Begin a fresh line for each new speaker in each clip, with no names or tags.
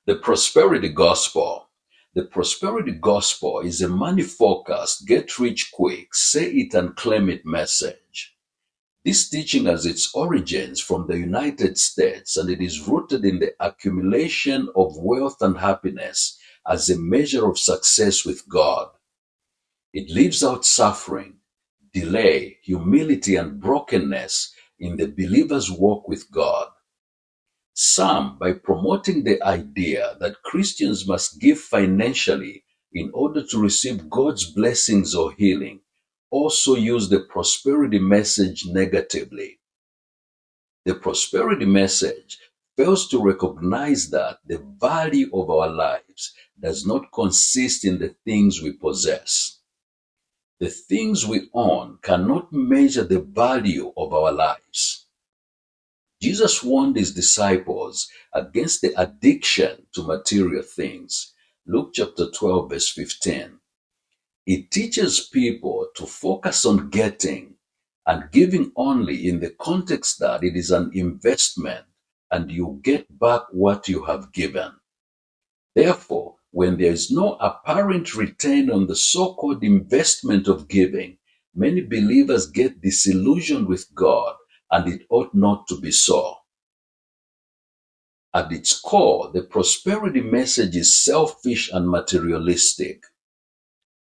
The prosperity gospel. The prosperity gospel is a money-focused, get-rich-quick, say-it-and-claim-it message. This teaching has its origins from the United States, and it is rooted in the accumulation of wealth and happiness as a measure of success with God. It leaves out suffering, delay, humility, and brokenness in the believer's walk with God. Some, by promoting the idea that Christians must give financially in order to receive God's blessings or healing, also use the prosperity message negatively. The prosperity message fails to recognize that the value of our lives does not consist in the things we possess. The things we own cannot measure the value of our lives. Jesus warned his disciples against the addiction to material things. Luke chapter 12, verse 15. It teaches people to focus on getting and giving only in the context that it is an investment and you get back what you have given. Therefore, when there is no apparent return on the so-called investment of giving, many believers get disillusioned with God, and it ought not to be so. At its core, the prosperity message is selfish and materialistic.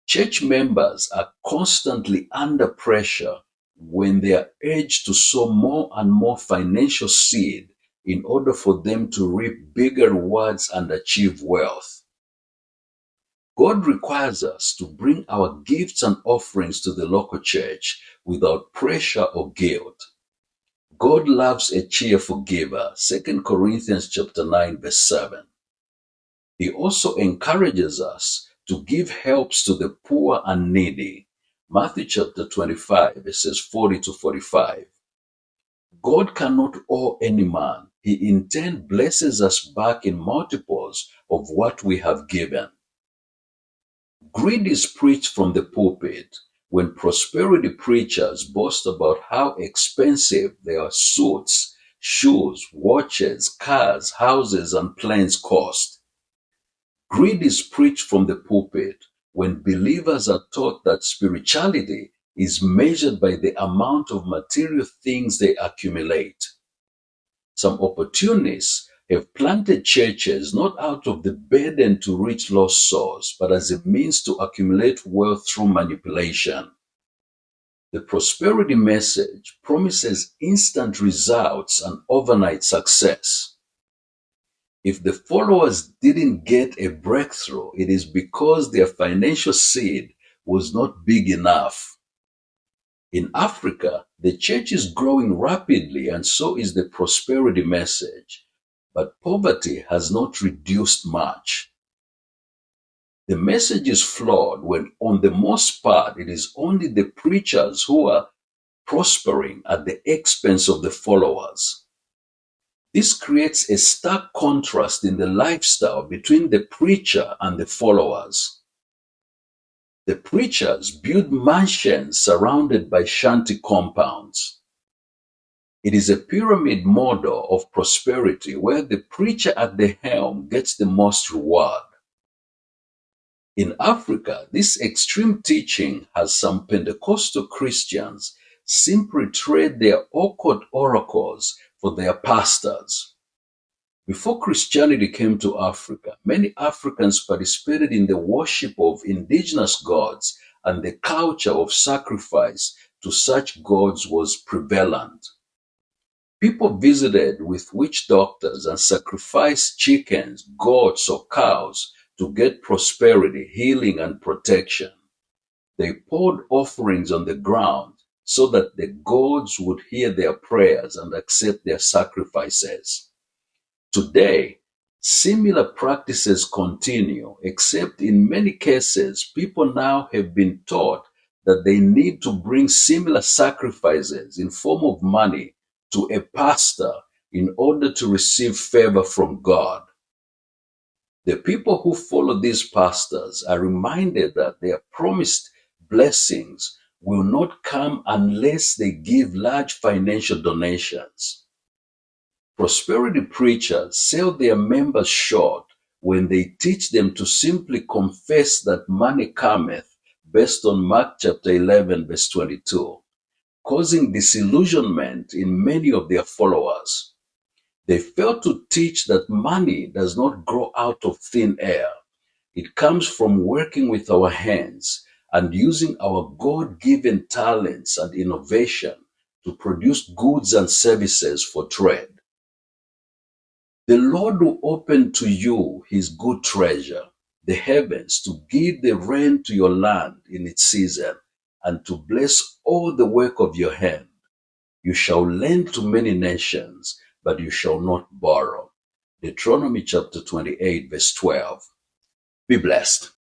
Church members are constantly under pressure when they are urged to sow more and more financial seed in order for them to reap bigger rewards and achieve wealth. God requires us to bring our gifts and offerings to the local church without pressure or guilt. God loves a cheerful giver, 2 Corinthians chapter 9, verse 7. He also encourages us to give helps to the poor and needy, Matthew chapter 25, verses 40 to 45. God cannot owe any man. He in turn blesses us back in multiples of what we have given. Greed is preached from the pulpit when prosperity preachers boast about how expensive their suits, shoes, watches, cars, houses, and planes cost. Greed is preached from the pulpit when believers are taught that spirituality is measured by the amount of material things they accumulate. Some opportunists have planted churches not out of the burden to reach lost souls, but as a means to accumulate wealth through manipulation. The prosperity message promises instant results and overnight success. If the followers didn't get a breakthrough, it is because their financial seed was not big enough. In Africa, the church is growing rapidly, and so is the prosperity message, but poverty has not reduced much. The message is flawed when, on the most part, it is only the preachers who are prospering at the expense of the followers. This creates a stark contrast in the lifestyle between the preacher and the followers. The preachers build mansions surrounded by shanty compounds. It is a pyramid model of prosperity where the preacher at the helm gets the most reward. In Africa, this extreme teaching has some Pentecostal Christians simply trade their occult oracles for their pastors. Before Christianity came to Africa, many Africans participated in the worship of indigenous gods, and the culture of sacrifice to such gods was prevalent. People visited with witch doctors and sacrificed chickens, goats, or cows to get prosperity, healing, and protection. They poured offerings on the ground so that the gods would hear their prayers and accept their sacrifices. Today, similar practices continue, except in many cases, people now have been taught that they need to bring similar sacrifices in form of money to a pastor in order to receive favor from God. The people who follow these pastors are reminded that their promised blessings will not come unless they give large financial donations. Prosperity preachers sell their members short when they teach them to simply confess that money cometh, based on Mark chapter 11, verse 22, causing disillusionment in many of their followers. They fail to teach that money does not grow out of thin air. It comes from working with our hands and using our God-given talents and innovation to produce goods and services for trade. The Lord will open to you his good treasure, the heavens, to give the rain to your land in its season, and to bless all the work of your hand. You shall lend to many nations, but you shall not borrow. Deuteronomy chapter 28, verse 12. Be blessed.